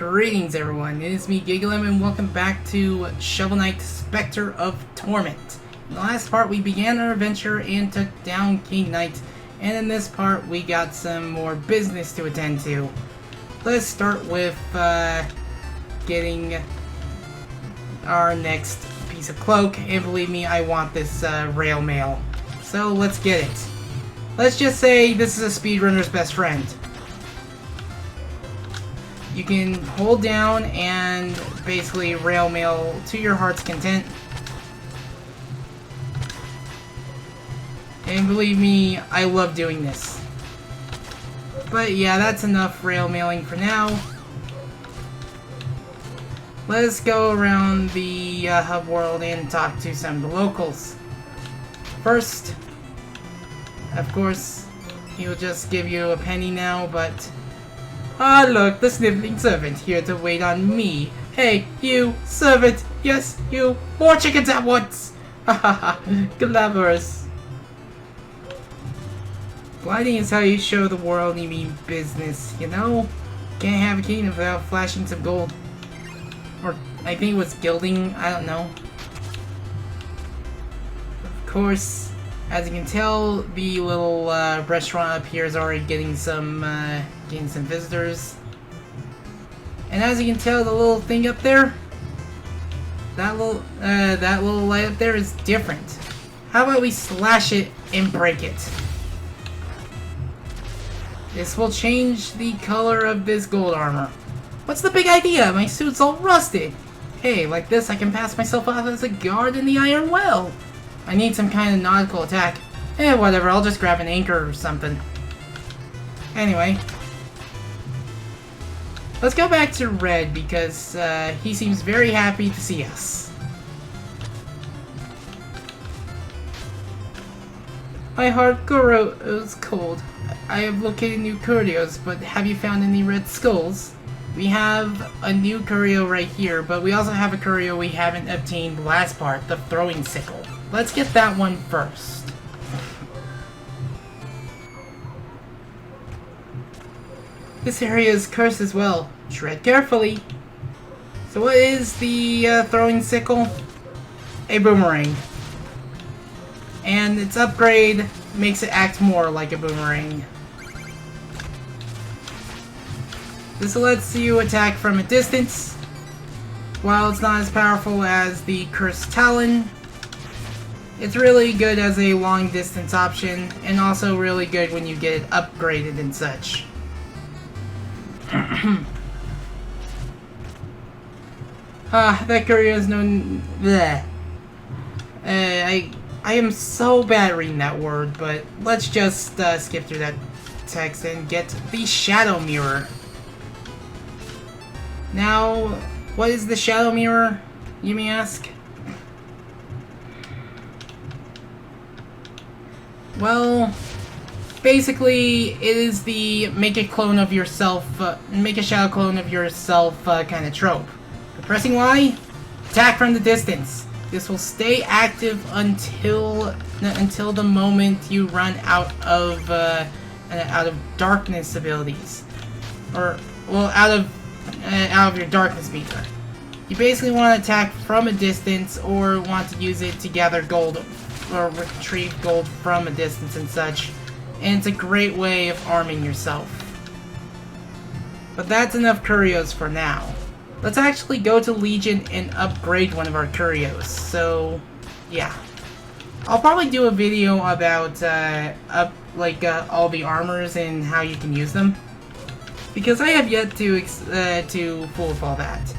Greetings everyone, it is me Gigalem and welcome back to Shovel Knight Specter of Torment. In the last part we began our adventure and took down King Knight, and in this part we got some more business to attend to. Let's start with getting our next piece of cloak, and believe me, I want this rail mail. So let's get it. Let's just say this is a speedrunner's best friend. You can hold down and basically rail mail to your heart's content. And believe me, I love doing this. But yeah, that's enough rail mailing for now. Let's go around the hub world and talk to some of the locals. First, of course, he'll just give you a penny now, but... Ah, look, the sniveling servant here to wait on me. Hey, you, servant, yes, you, more chickens at once! Hahaha, glamorous. Gliding is how you show the world you mean business, you know? Can't have a kingdom without flashing some gold. Or, I think it was gilding, I don't know. Of course, as you can tell, the little restaurant up here is already getting some visitors. And as you can tell, the little thing up there, that little light up there is different. How about we slash it and break it? This will change the color of this gold armor. What's the big idea? My suit's all rusted. Hey, like this I can pass myself off as a guard in the Iron Well. I need some kind of nautical attack. Whatever, I'll just grab an anchor or something. Anyway. Let's go back to Red because he seems very happy to see us. My heart grows cold. I have located new curios, but have you found any red skulls? We have a new curio right here, but we also have a curio we haven't obtained the last part, the throwing sickle. Let's get that one first. This area is cursed as well. Tread carefully. So what is the throwing sickle? A boomerang. And its upgrade makes it act more like a boomerang. This lets you attack from a distance. While it's not as powerful as the Cursed Talon, it's really good as a long distance option, and also really good when you get it upgraded and such. That curio is known. Bleh. I am so bad at reading that word, but let's just skip through that text and get the Shadow Mirror. Now, what is the Shadow Mirror, you may ask? Well, basically, it is the make a clone of yourself, make a shadow clone of yourself kind of trope. Pressing Y, attack from the distance. This will stay active until the moment you run out of darkness abilities, or well, out of your darkness meter. You basically want to attack from a distance, or want to use it to gather gold or retrieve gold from a distance and such, and it's a great way of arming yourself. But that's enough curios for now. Let's actually go to Legion and upgrade one of our curios. So, yeah. I'll probably do a video about all the armors and how you can use them, because I have yet to fool with all that.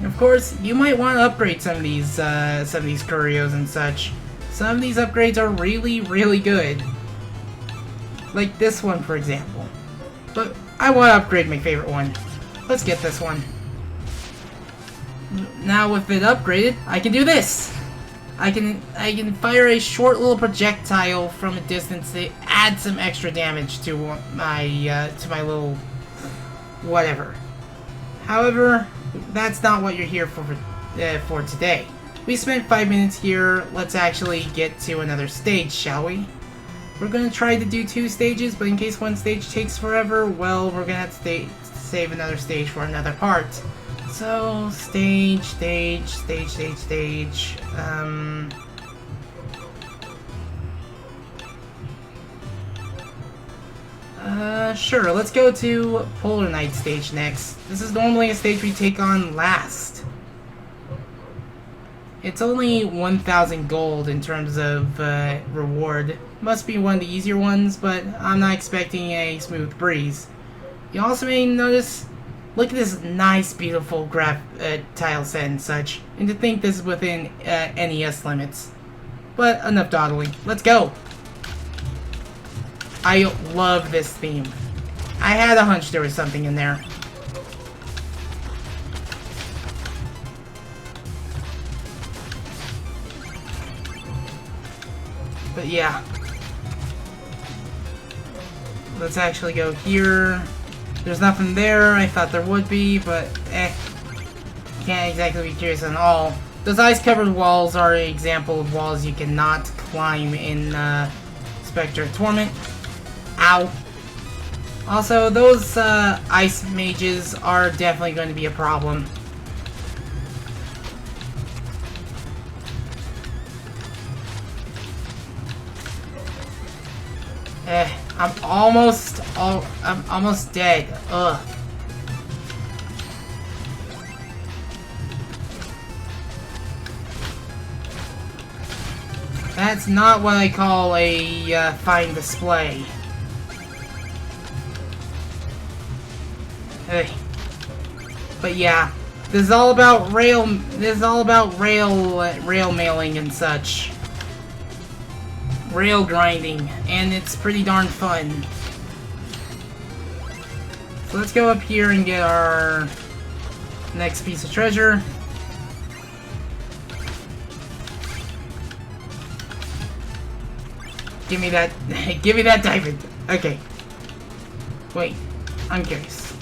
Of course, you might want to upgrade some of these curios and such. Some of these upgrades are really, really good. Like this one, for example. But I want to upgrade my favorite one. Let's get this one. Now with it upgraded, I can do this! I can fire a short little projectile from a distance to add some extra damage to my little whatever. However, that's not what you're here for today. We spent 5 minutes here. Let's actually get to another stage, shall we? We're gonna try to do 2 stages, but in case one stage takes forever, well, we're gonna have to save another stage for another part. So, stage. Sure, let's go to Polar Night stage next. This is normally a stage we take on last. It's only 1,000 gold in terms of reward. Must be one of the easier ones, but I'm not expecting a smooth breeze. You also may notice, look at this nice, beautiful tile set and such. And to think this is within NES limits. But enough dawdling. Let's go! I love this theme. I had a hunch there was something in there. But yeah. Let's actually go here. There's nothing there. I thought there would be, but can't exactly be curious on all. Those ice-covered walls are an example of walls you cannot climb in Specter of Torment. Ow. Also, those ice mages are definitely going to be a problem. I'm almost dead. Ugh. That's not what I call a fine display. Hey. But yeah, this is all about rail mailing and such. Rail grinding, and it's pretty darn fun. So let's go up here and get our next piece of treasure. Give me that, give me that diamond. Okay. Wait, I'm curious.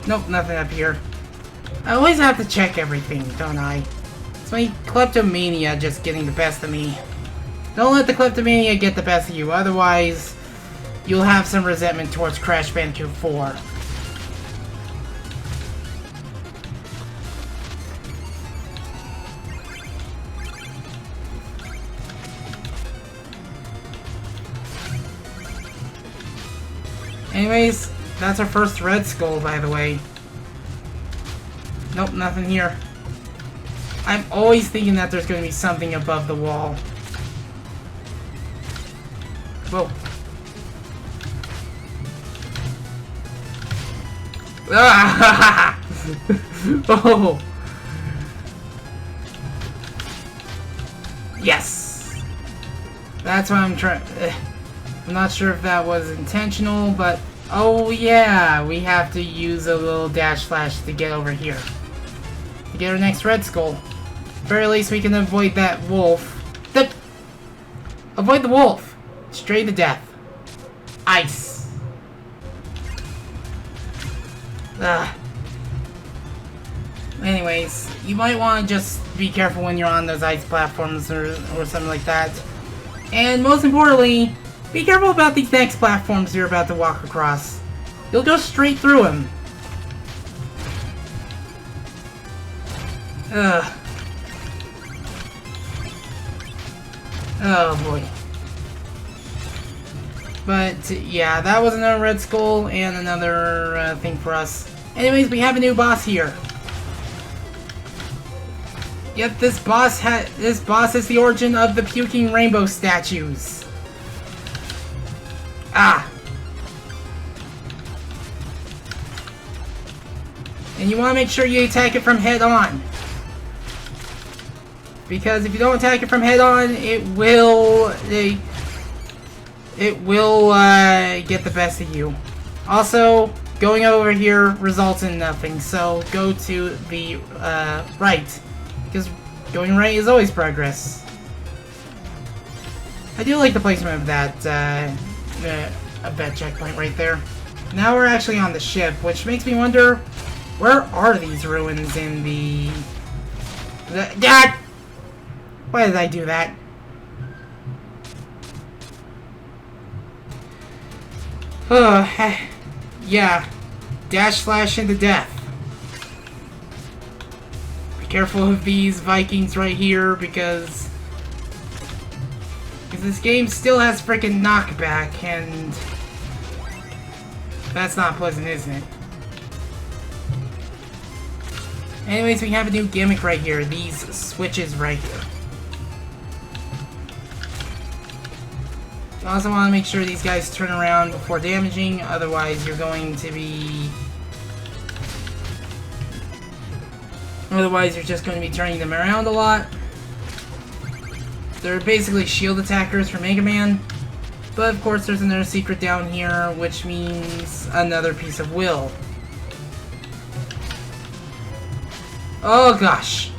Nope, nothing up here. I always have to check everything, don't I? It's my kleptomania just getting the best of me. Don't let the kleptomania get the best of you, otherwise you'll have some resentment towards Crash Bandicoot 4. Anyways, that's our first red skull, by the way. Nope, nothing here. I'm always thinking that there's going to be something above the wall. Whoa. Ah! Oh! Yes! That's what I'm trying... I'm not sure if that was intentional, but... Oh yeah! We have to use a little dash slash to get over here. To get our next red skull. At the very least we can avoid that wolf. Avoid the wolf! Straight to death. Ice. Ugh. Anyways, you might want to just be careful when you're on those ice platforms or something like that. And most importantly, be careful about these next platforms you're about to walk across. You'll go straight through them. Ugh. Oh boy. But yeah, that was another red skull and another thing for us. Anyways, we have a new boss here. Yep, this boss is the origin of the puking rainbow statues. Ah. And you want to make sure you attack it from head on. Because if you don't attack it from head on, it will get the best of you. Also, going over here results in nothing, so go to the right. Because going right is always progress. I do like the placement of that checkpoint right there. Now we're actually on the ship, which makes me wonder, where are these ruins in the... God! Why did I do that? yeah, dash slash into death. Be careful of these Vikings right here because this game still has freaking knockback, and that's not pleasant, isn't it? Anyways, we have a new gimmick right here. These switches right here. You also want to make sure these guys turn around before damaging, otherwise you're going to be... Otherwise you're just going to be turning them around a lot. They're basically shield attackers for Mega Man. But of course there's another secret down here, which means another piece of will. Oh gosh.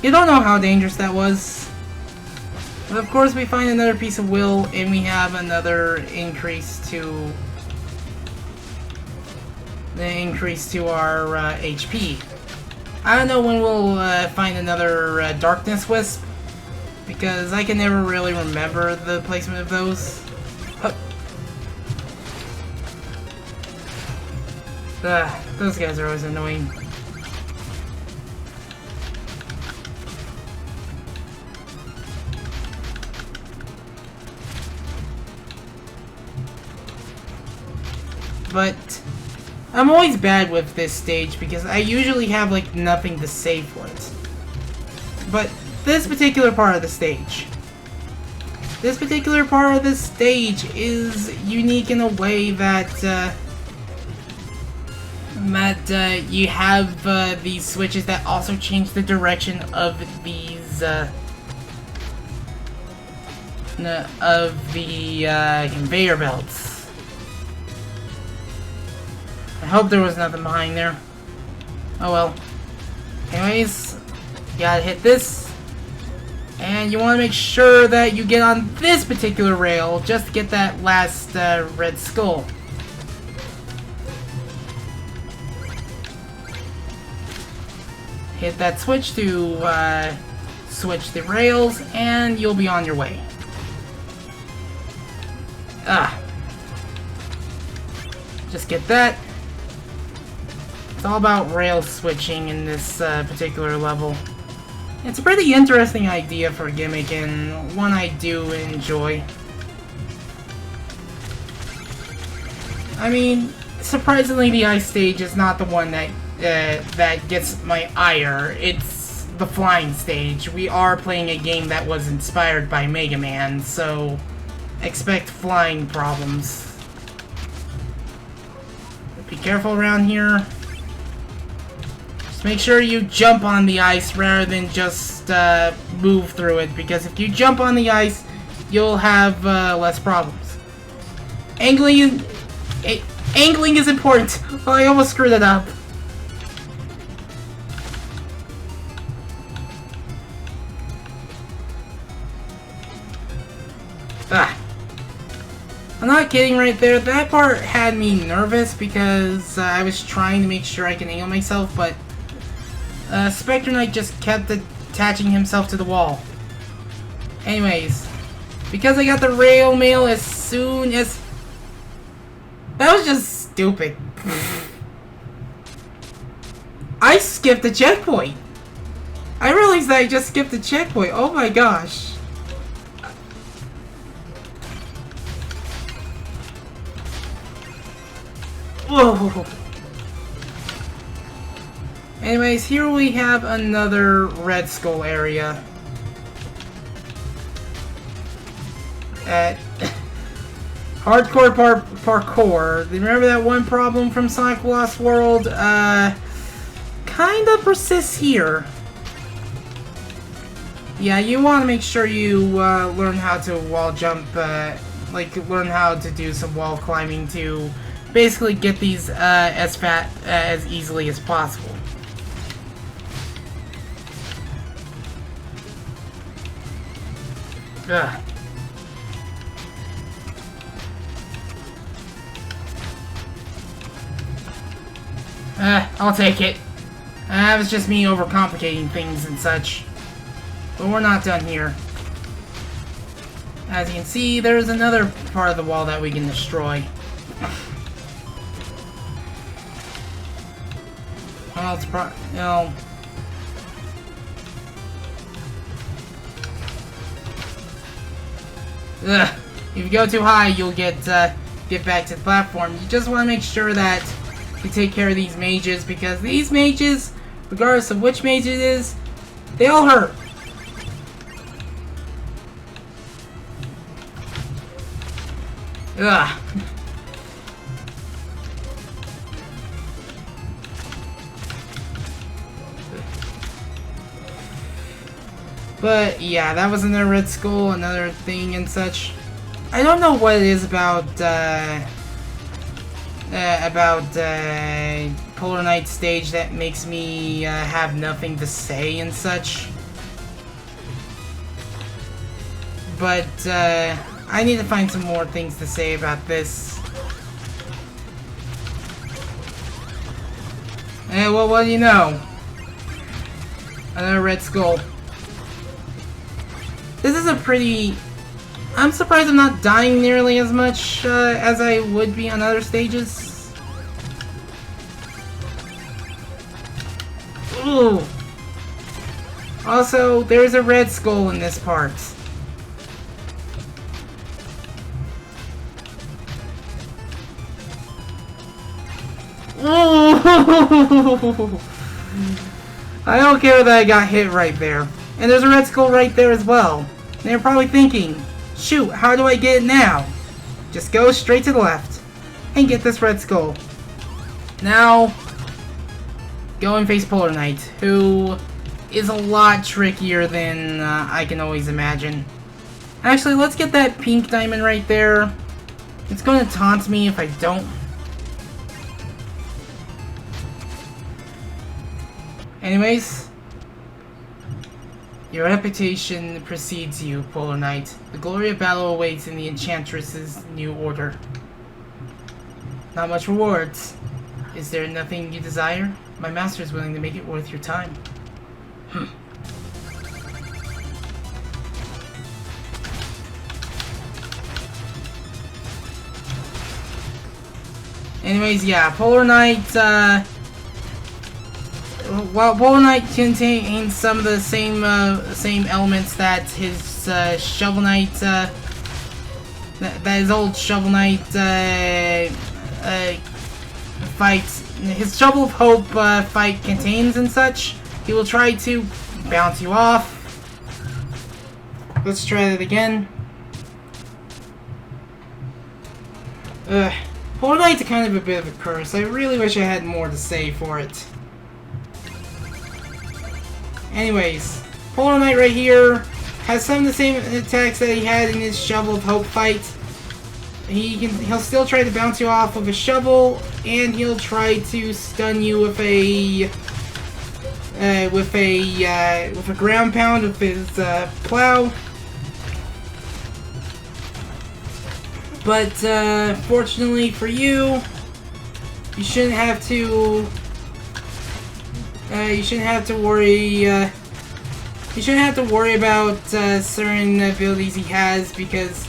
You don't know how dangerous that was. But of course we find another piece of will, and we have another increase to... the increase to our HP. I don't know when we'll find another Darkness Wisp, because I can never really remember the placement of those. Those guys are always annoying. But I'm always bad with this stage because I usually have like nothing to say for it. But this particular part of the stage. This particular part of the stage is unique in a way that you have these switches that also change the direction of these conveyor belts. I hope there was nothing behind there. Oh well. Anyways, you gotta hit this. And you want to make sure that you get on this particular rail just to get that last red skull. Hit that switch to switch the rails, and you'll be on your way. Just get that. It's all about rail switching in this particular level. It's a pretty interesting idea for a gimmick, and one I do enjoy. I mean, surprisingly, the ice stage is not the one that gets my ire. It's the flying stage. We are playing a game that was inspired by Mega Man, so expect flying problems. Be careful around here. Just make sure you jump on the ice rather than just move through it, because if you jump on the ice, you'll have less problems. Angling is important. Oh, I almost screwed it up. I'm not kidding right there. That part had me nervous because I was trying to make sure I can angle myself, but Specter Knight just kept attaching himself to the wall. Anyways, because I got the rail mail as soon as... That was just stupid. I skipped a checkpoint. I realized that I just skipped a checkpoint. Oh my gosh. Whoa. Anyways, here we have another Red Skull area. Hardcore parkour. Remember that one problem from Sonic Lost World? Kinda persists here. Yeah, you want to make sure you learn how to wall jump, learn how to do some wall climbing to basically get these as easily as possible. Ugh. I'll take it. That was just me overcomplicating things and such. But we're not done here. As you can see, there's another part of the wall that we can destroy. Well, it's Ugh. If you go too high, you'll get back to the platform. You just want to make sure that you take care of these mages, because these mages, regardless of which mage it is, they all hurt. Ugh. But yeah, that was another Red Skull, another thing and such. I don't know what it is about Polar Knight stage that makes me have nothing to say and such. But I need to find some more things to say about this. Well, what do you know? Another Red Skull. This is a pretty... I'm surprised I'm not dying nearly as much as I would be on other stages. Ooh. Also, there's a Red Skull in this part. Ooh. I don't care that I got hit right there. And there's a Red Skull right there as well. And they're probably thinking, shoot, how do I get it now? Just go straight to the left and get this Red Skull. Now, go and face Polar Knight, who is a lot trickier than I can always imagine. Actually, let's get that pink diamond right there. It's going to taunt me if I don't. Anyways, your reputation precedes you, Polar Knight. The glory of battle awaits in the Enchantress's new order. Not much rewards. Is there nothing you desire? My master is willing to make it worth your time. Anyways, yeah, Polar Knight, well, Polar Knight contains some of the same elements that his Shovel Knight, that his old Shovel Knight fight, his Shovel of Hope fight contains and such. He will try to bounce you off. Let's try that again. Polar Knight's kind of a bit of a curse. I really wish I had more to say for it. Anyways, Polar Knight right here has some of the same attacks that he had in his Shovel of Hope fight. He'll still try to bounce you off of a shovel, and he'll try to stun you with a ground pound with his plow. But fortunately for you, you shouldn't have to. You shouldn't have to worry. You shouldn't have to worry about certain abilities he has because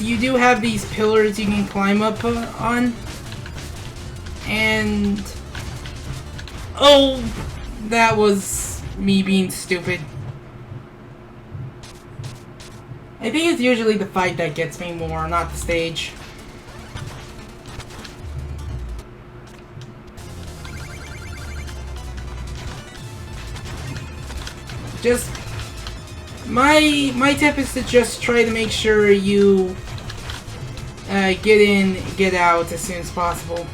you do have these pillars you can climb up on. And oh, that was me being stupid. I think it's usually the fight that gets me more, not the stage. Just my tip is to just try to make sure you get in, get out as soon as possible,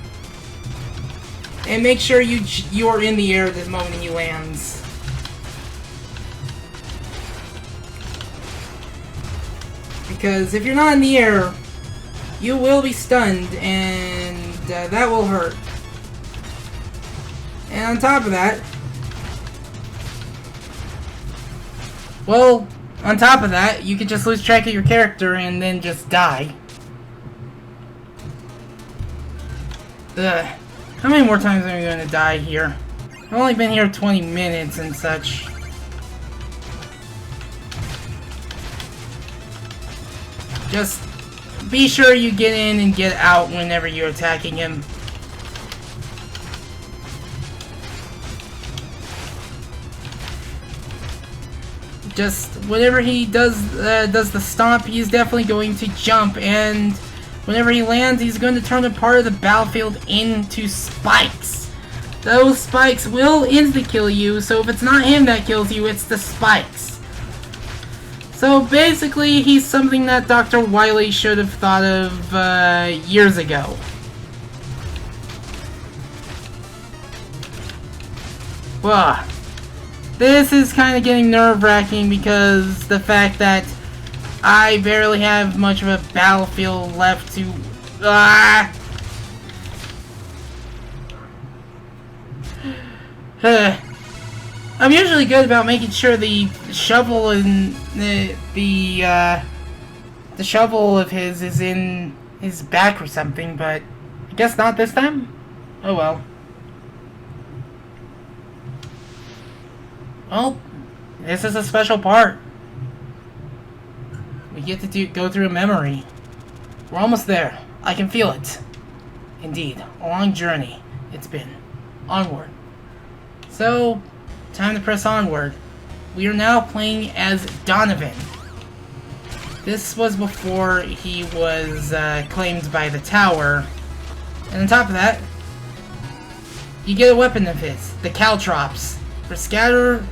and make sure you're in the air the moment he lands. Because if you're not in the air, you will be stunned, and that will hurt. And on top of that, well, on top of that, you could just lose track of your character and then just die. Ugh. How many more times are we going to die here? I've only been here 20 minutes and such. Just be sure you get in and get out whenever you're attacking him. Just whenever he does the stomp, he's definitely going to jump, and whenever he lands, he's going to turn a part of the battlefield into spikes. Those spikes will insta-kill you, so if it's not him that kills you, it's the spikes. So basically, he's something that Dr. Wily should have thought of years ago. Well, this is kind of getting nerve-wracking because the fact that I barely have much of a battlefield left to... I'm usually good about making sure the shovel and the shovel of his is in his back or something, but I guess not this time? Oh well. Well, this is a special part. We get to go through a memory. We're almost there. I can feel it. Indeed, a long journey it's been. Onward. So, time to press onward. We are now playing as Donovan. This was before he was claimed by the tower. And on top of that, you get a weapon of his, the Caltrops, for scatter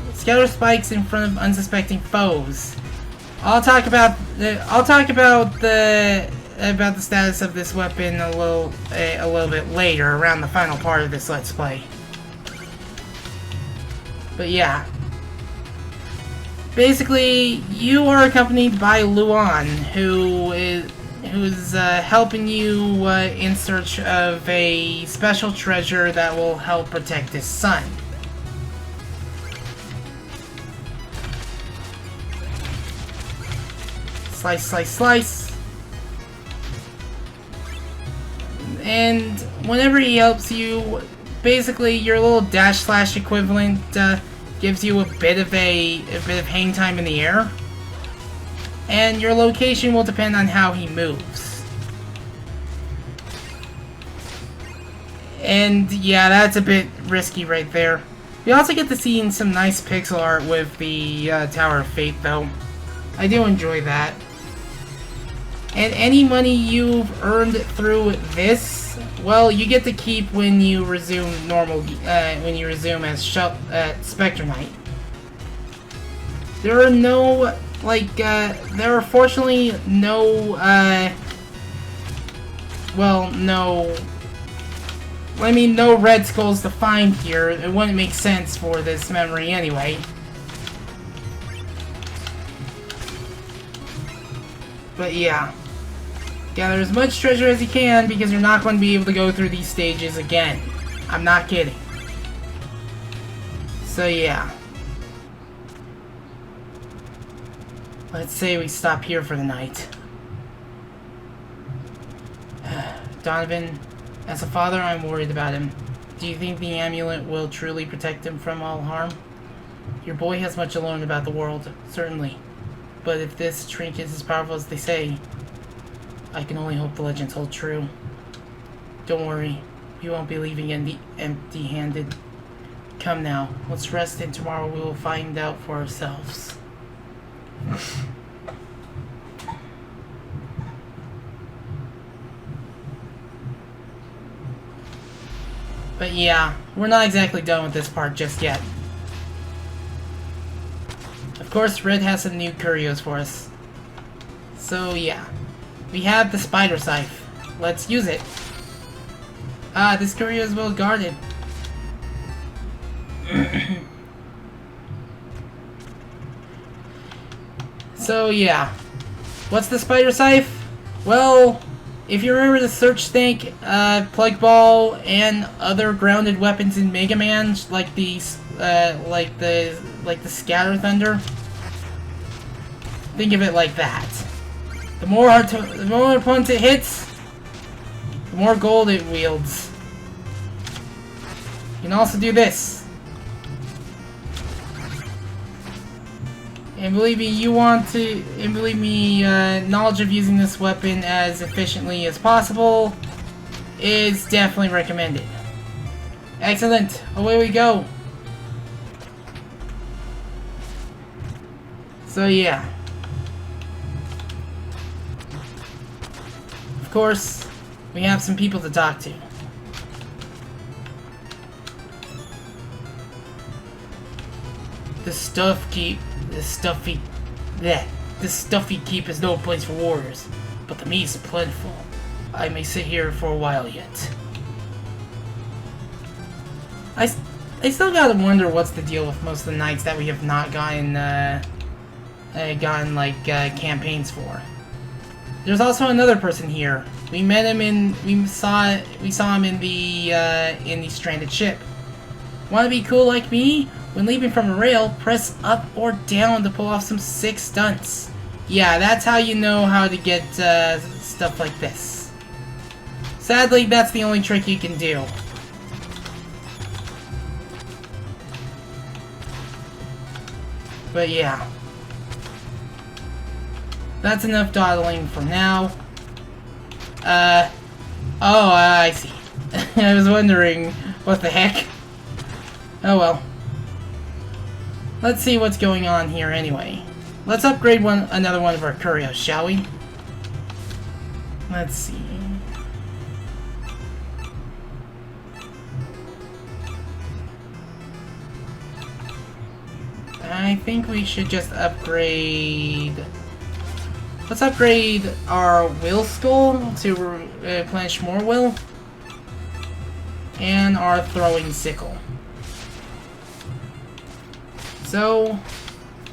spikes in front of unsuspecting foes. I'll talk about the status of this weapon a little bit later, around the final part of this Let's Play. But yeah, basically you are accompanied by Luan, who's helping you in search of a special treasure that will help protect his son. Slice, slice, slice. And whenever he helps you, basically your little dash slash equivalent gives you a bit of hang time in the air. And your location will depend on how he moves. And yeah, that's a bit risky right there. We also get to see some nice pixel art with the Tower of Fate though. I do enjoy that. And any money you've earned through this, well, you get to keep when you resume as Specter Knight. There are no, there are fortunately no, no red skulls to find here. It wouldn't make sense for this memory anyway. But yeah, gather as much treasure as you can because you're not going to be able to go through these stages again. I'm not kidding. So yeah. Let's say we stop here for the night. Donovan, as a father, I'm worried about him. Do you think the amulet will truly protect him from all harm? Your boy has much to learn about the world, certainly. But if this trinket is as powerful as they say, I can only hope the legends hold true. Don't worry, we won't be leaving empty-handed. Come now, let's rest and tomorrow we will find out for ourselves. But yeah, we're not exactly done with this part just yet. Of course, Red has some new curios for us. So yeah, we have the Spider Scythe. Let's use it. Ah, this curio is well guarded. So yeah, what's the Spider Scythe? Well, if you remember the Search Snake, Plug Ball, and other grounded weapons in Mega Man, like the Scatter Thunder, think of it like that. The more opponents it hits, the more gold it wields. You can also do this. And believe me, knowledge of using this weapon as efficiently as possible is definitely recommended. Excellent, away we go. So yeah. Of course, we have some people to talk to. This stuff you keep is no place for warriors, but the meat is plentiful. I may sit here for a while yet. I still gotta wonder what's the deal with most of the knights that we have not gotten campaigns for. There's also another person here. We met him we saw him in the stranded ship. Wanna be cool like me? When leaping from a rail, press up or down to pull off some sick stunts. Yeah, that's how you know how to get stuff like this. Sadly, that's the only trick you can do. But yeah. That's enough dawdling for now. I see. I was wondering, what the heck? Oh well. Let's see what's going on here anyway. Let's upgrade another one of our couriers, shall we? Let's see. I think we should just upgrade... Let's upgrade our will skull to replenish more will. And our throwing sickle. So,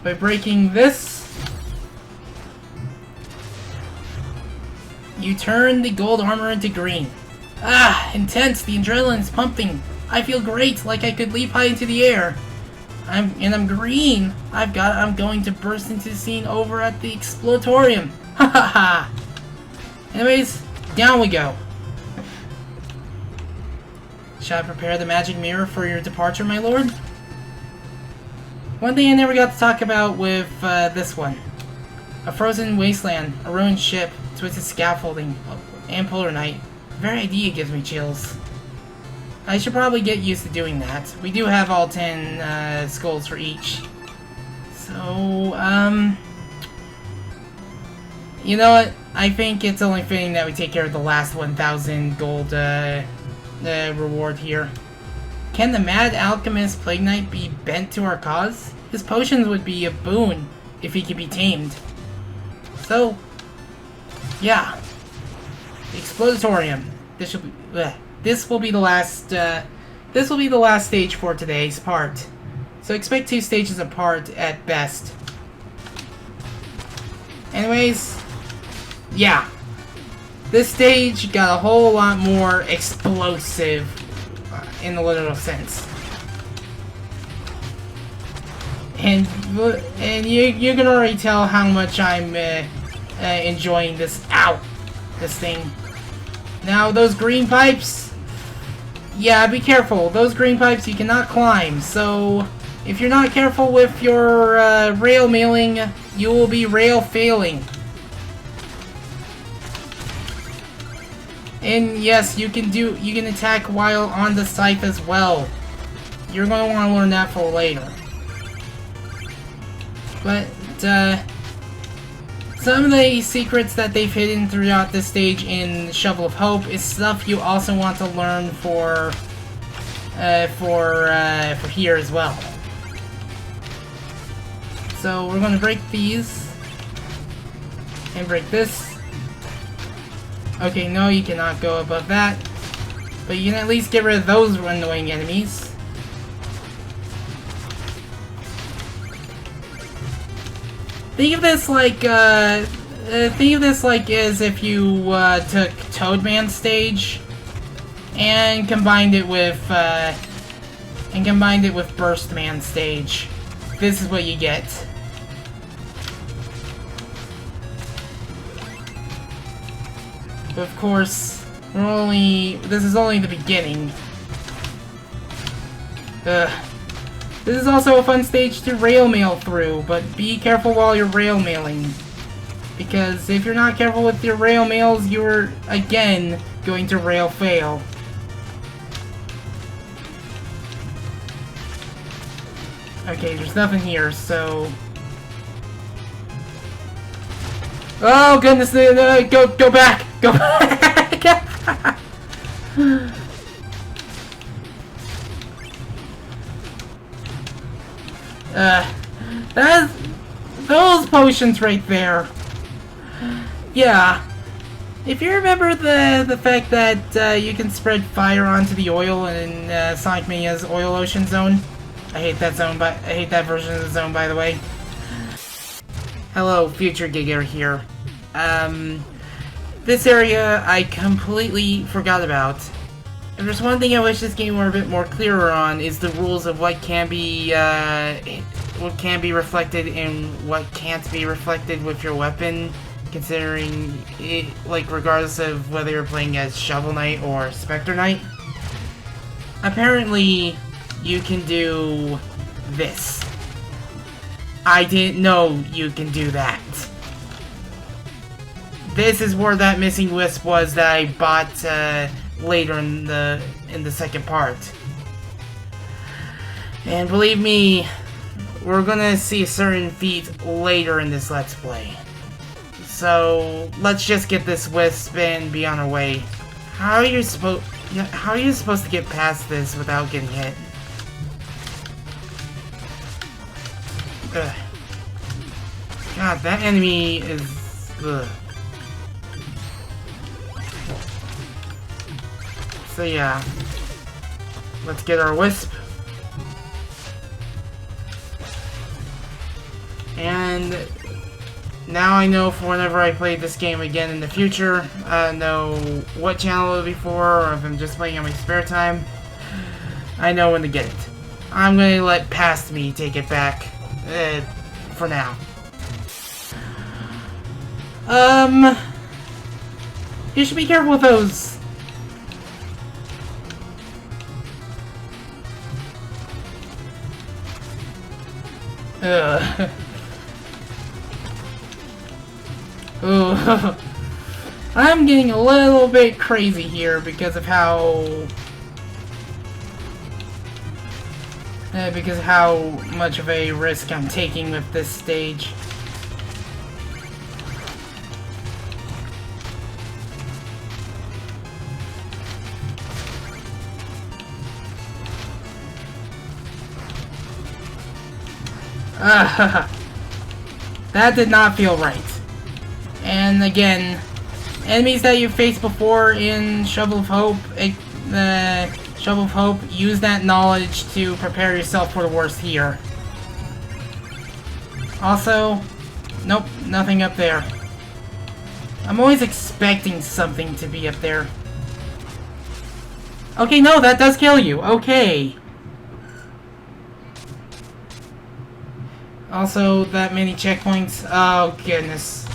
by breaking this, you turn the gold armor into green. Ah, intense, the adrenaline is pumping. I feel great, like I could leap high into the air. I'm green. I'm going to burst into the scene over at the Exploratorium. Ha ha ha. Anyways, down we go. Shall I prepare the magic mirror for your departure, my lord? One thing I never got to talk about with this one. A frozen wasteland, a ruined ship, twisted scaffolding, and polar night. The very idea gives me chills. I should probably get used to doing that. We do have all 10 skulls for each. So, you know what? I think it's only fitting that we take care of the last 1,000 gold reward here. Can the Mad Alchemist Plague Knight be bent to our cause? His potions would be a boon if he could be tamed. So, yeah. The Exploratorium. This will be the last. This will be the last stage for today's part. So expect 2 stages apart at best. Anyways, yeah. This stage got a whole lot more explosive in the literal sense. And you can already tell how much I'm enjoying this. Ow! This thing. Now those green pipes. Yeah, be careful. Those green pipes you cannot climb. So if you're not careful with your rail mailing, you will be rail failing. And yes, you can attack while on the scythe as well. You're going to want to learn that for later. But some of the secrets that they've hidden throughout this stage in Shovel of Hope is stuff you also want to learn for here as well. So we're going to break these and break this. Okay, no, you cannot go above that. But you can at least get rid of those annoying enemies. Think of this like as if you took Toadman's stage and combined it with Burstman's stage. This is what you get. But of course, this is only the beginning. This is also a fun stage to rail mail through, but be careful while you're rail mailing. Because if you're not careful with your rail mails, you're, again, going to rail fail. Okay, there's nothing here, so... Oh, goodness, go back! Go back! Those potions right there. Yeah. If you remember the fact that you can spread fire onto the oil in Sonic Mania's Oil Ocean Zone. I hate that zone, but I hate that version of the zone, by the way. Hello, Future Giger here. This area I completely forgot about. If there's one thing I wish this game were a bit more clearer on, is the rules of what can be reflected and what can't be reflected with your weapon, considering it, like, regardless of whether you're playing as Shovel Knight or Specter Knight. Apparently, you can do this. I didn't know you can do that. This is where that missing wisp was that I bought later in the second part. And believe me, we're gonna see a certain feat later in this Let's Play. So let's just get this wisp and be on our way. How are you supposed to get past this without getting hit? Ugh. God, that enemy is... Ugh. So yeah, let's get our wisp. And now I know for whenever I play this game again in the future, I know what channel it'll be for, or if I'm just playing on my spare time, I know when to get it. I'm gonna let past me take it back, for now. You should be careful with those. Ooh. I'm getting a little bit crazy here because of how much of a risk I'm taking with this stage. That did not feel right. And again, enemies that you faced before in Shovel of Hope, use that knowledge to prepare yourself for the worst here. Also, nope, nothing up there. I'm always expecting something to be up there. Okay, no, that does kill you. Okay. Also, that many checkpoints. Oh, goodness.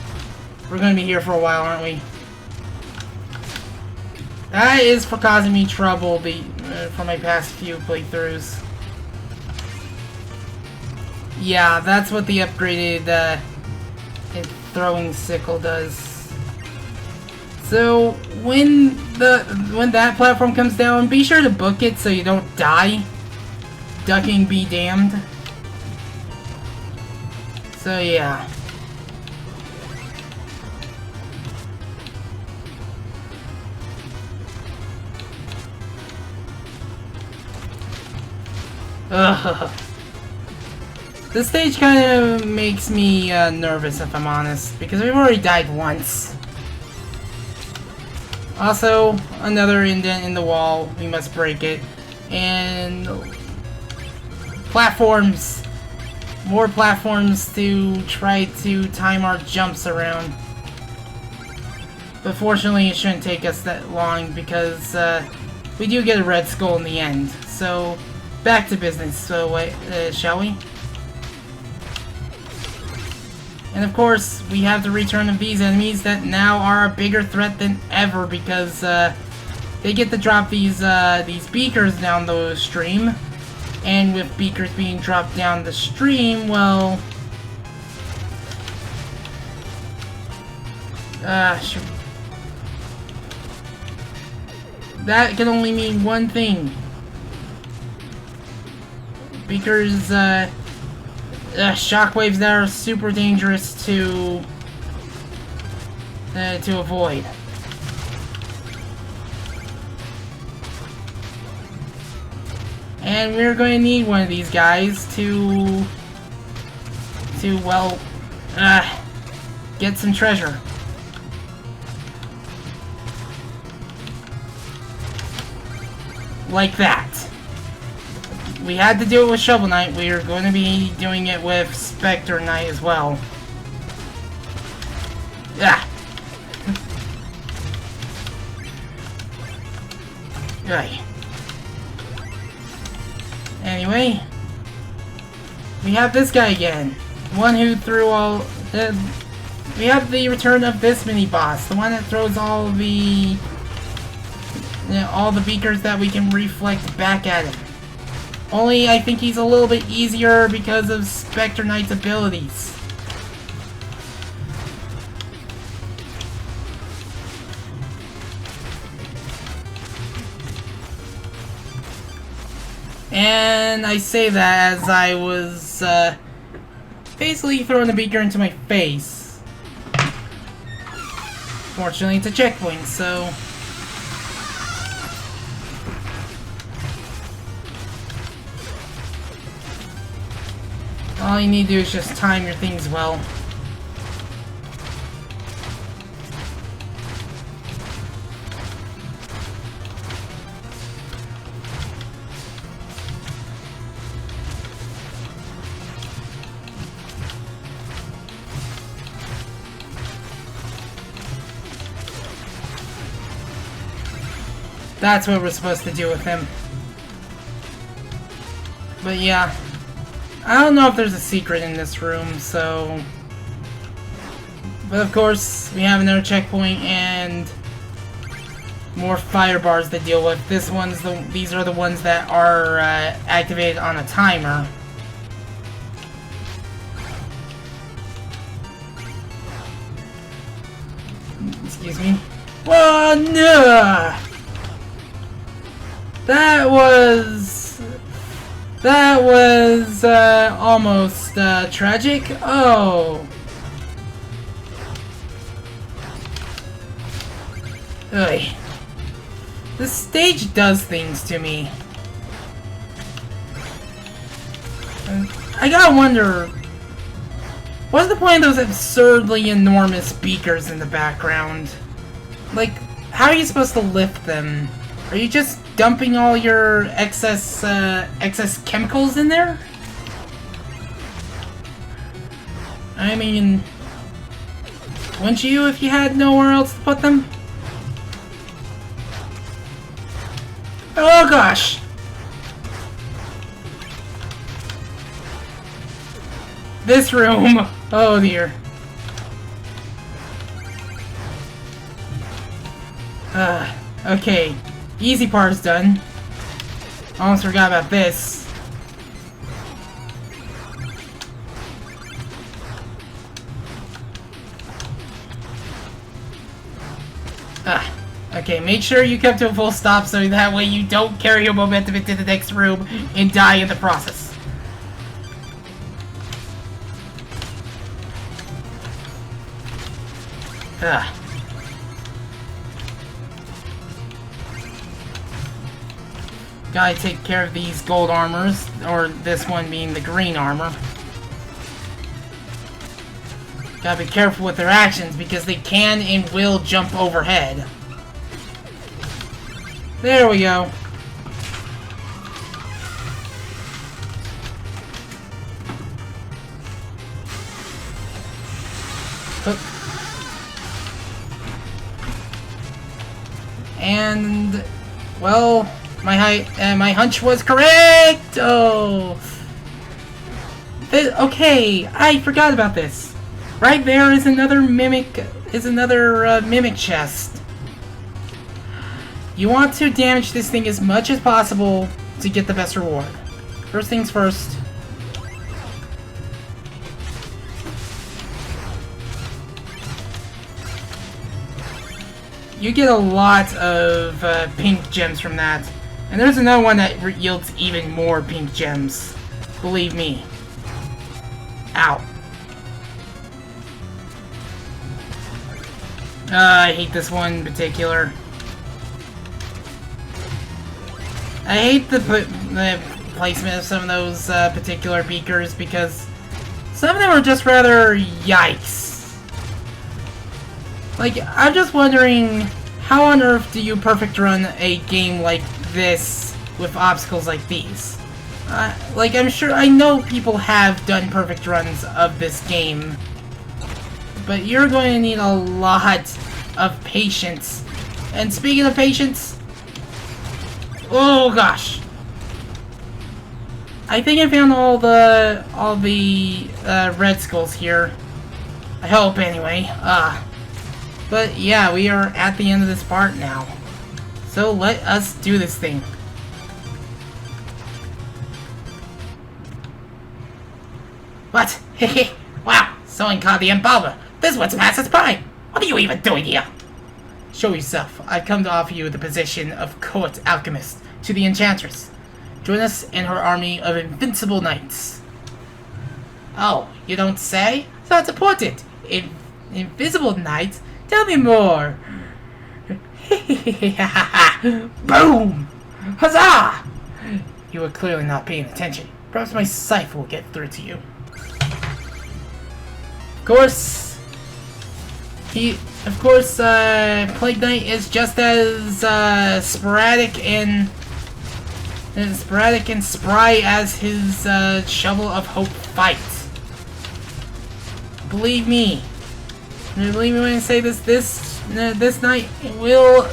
We're gonna be here for a while, aren't we? That is for causing me trouble for my past few playthroughs. Yeah, that's what the upgraded throwing sickle does. So, when that platform comes down, be sure to book it so you don't die. Ducking be damned. So yeah. Ugh. This stage kind of makes me nervous, if I'm honest, because we've already died once. Also, another indent in the wall. We must break it. And platforms. More platforms to try to time our jumps around. But fortunately, it shouldn't take us that long because we do get a red skull in the end. So, back to business, shall we? And of course, we have the return of these enemies that now are a bigger threat than ever because they get to drop these beakers down the stream. And with beakers being dropped down the stream, well... sure. That can only mean one thing. Beakers, shockwaves that are super dangerous to avoid. And we're going to need one of these guys to well, get some treasure. Like that. We had to do it with Shovel Knight. We are going to be doing it with Specter Knight as well. Yeah. Right. Anyway, we have this guy again. One who threw all... we have the return of this mini-boss. The one that throws all the beakers that we can reflect back at him. Only I think he's a little bit easier because of Specter Knight's abilities. And I say that as I was basically throwing a beaker into my face. Fortunately, it's a checkpoint, so... all you need to do is just time your things well. That's what we're supposed to do with him. But yeah. I don't know if there's a secret in this room, so... but of course, we have another checkpoint and... more fire bars to deal with. These are the ones that are activated on a timer. Excuse me. Oh, no! That was almost tragic. Oh. Ugh. This stage does things to me. I gotta wonder, what's the point of those absurdly enormous beakers in the background? Like, how are you supposed to lift them? Are you just dumping all your excess chemicals in there? I mean, wouldn't you if you had nowhere else to put them? Oh gosh! This room! Oh dear. Okay. Easy part's done. Almost forgot about this. Okay, make sure you come to a full stop so that way you don't carry your momentum into the next room and die in the process. Gotta take care of these gold armors, or this one being the green armor. Gotta be careful with their actions because they can and will jump overhead. There we go. And, well, my hunch was correct! Oh! Okay, I forgot about this. Right there is another mimic chest. You want to damage this thing as much as possible to get the best reward. First things first. You get a lot of pink gems from that. And there's another one that yields even more pink gems. Believe me. Ow. I hate this one in particular. I hate the placement of some of those particular beakers because some of them are just rather yikes. Like, I'm just wondering, how on earth do you perfect run a game like this with obstacles like these? Like, I'm sure, I know people have done perfect runs of this game, but you're going to need a lot of patience. And speaking of patience, oh gosh, I think I found all the red skulls here. I hope, anyway. But yeah, we are at the end of this part now. So let us do this thing. What? Hehe. Wow, someone caught the Embalmer. This one's past its prime. What are you even doing here? Show yourself. I've come to offer you the position of court alchemist to the Enchantress. Join us in her army of invincible knights. Oh, you don't say? Sounds important. Invisible knights? Tell me more. Boom! Huzzah! You are clearly not paying attention. Perhaps my scythe will get through to you. Of course, Plague Knight is just as sporadic and spry as his Shovel of Hope fight. Believe me. Believe me when I say this night will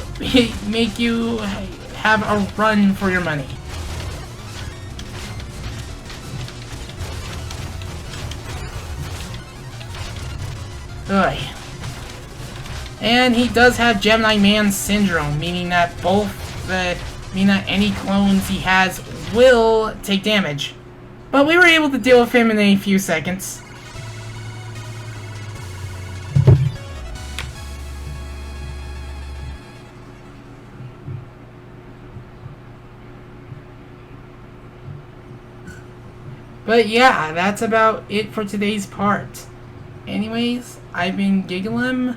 make you have a run for your money. Ugh. And he does have Gemini Man Syndrome, meaning that any clones he has will take damage. But we were able to deal with him in a few seconds. But yeah, that's about it for today's part. Anyways, I've been Gigglim,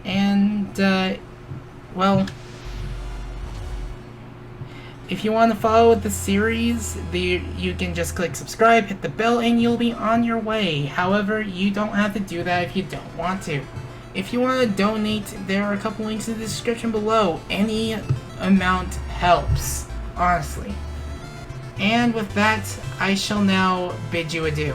and, well, if you want to follow the series, you can just click subscribe, hit the bell, and you'll be on your way. However, you don't have to do that if you don't want to. If you want to donate, there are a couple links in the description below. Any amount helps, honestly. And with that, I shall now bid you adieu.